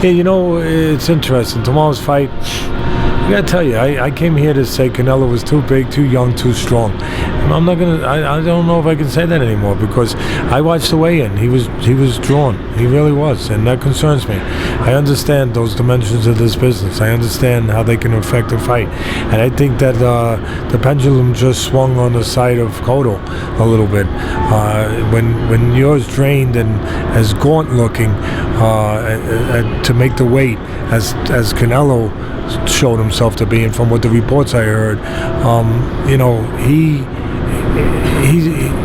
Yeah, it's interesting. Tomorrow's fight, I gotta tell you, I came here to say Canelo was too big, too young, too strong. I'm not gonna. I don't know if I can say that anymore because I watched the weigh-in. He was drawn. He really was, and that concerns me. I understand those dimensions of this business. I understand how they can affect a fight, and I think that the pendulum just swung on the side of Cotto a little bit. When you're as drained and as gaunt looking to make the weight as Canelo showed himself to be, and from what the reports I heard,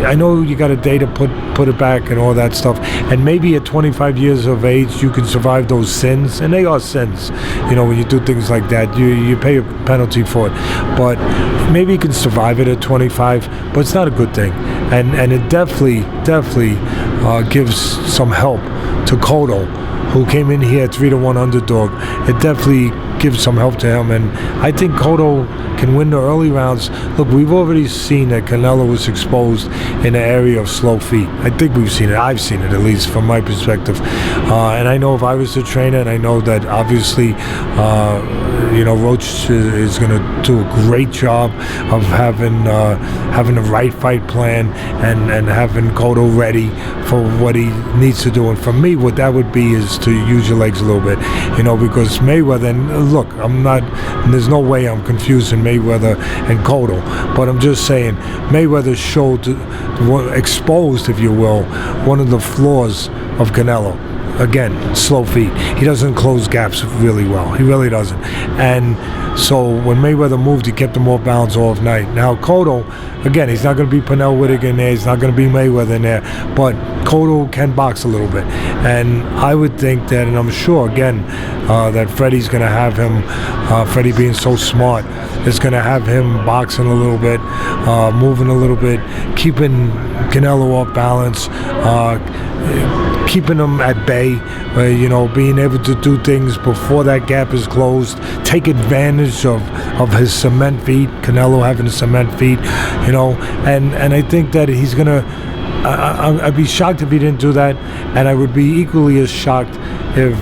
I know you got a day to put it back and all that stuff, and maybe at 25 years of age you can survive those sins, and they are sins. When you do things like that, you pay a penalty for it, but maybe you can survive it at 25, but it's not a good thing, and it definitely gives some help to Cotto, who came in here 3-1 underdog. It definitely gives some help to him, and I think Cotto can win the early rounds. Look, we've already seen that Canelo was exposed in the area of slow feet. I think we've seen it. I've seen it, at least from my perspective. And I know if I was the trainer, and I know that obviously, Roach is going to do a great job of having the right fight plan and having Cotto ready for what he needs to do. And for me, what that would be is to use your legs a little bit, because Mayweather, and look, there's no way I'm confusing Mayweather and Cotto, but I'm just saying Mayweather exposed, if you will, one of the flaws of Canelo. Again, slow feet. He doesn't close gaps really well. He really doesn't. And so when Mayweather moved, he kept him off balance all night. Now Cotto, again, he's not going to be Pernell Whitaker in there. He's not going to be Mayweather in there. But Cotto can box a little bit. And I would think that, and I'm sure, again, that Freddie's going to have him, Freddie being so smart, is going to have him boxing a little bit, moving a little bit, keeping Canelo off balance, keeping him at bay, being able to do things before that gap is closed, take advantage of his cement feet, Canelo having cement feet, and I think that he's going to, I'd be shocked if he didn't do that, and I would be equally as shocked if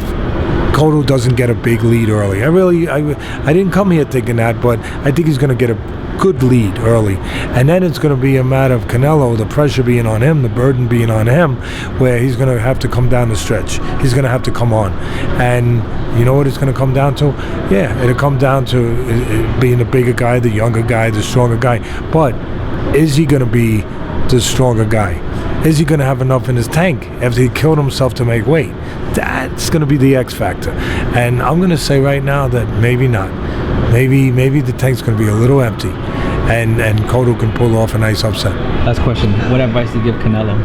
Cotto doesn't get a big lead early. I didn't come here thinking that, but I think he's going to get a good lead early, and then it's going to be a matter of Canelo, the pressure being on him, the burden being on him, where he's going to have to come down the stretch. He's going to have to come on, and you know what it's going to come down to? Yeah, it'll come down to being the bigger guy, the younger guy, the stronger guy. But is he going to be the stronger guy? Is he going to have enough in his tank after he killed himself to make weight? That's going to be the X factor, and I'm going to say right now that maybe not. Maybe the tank's going to be a little empty, and Cotto can pull off a nice upset. Last question: what advice do you give Canelo?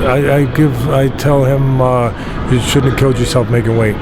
I tell him you shouldn't have killed yourself making weight.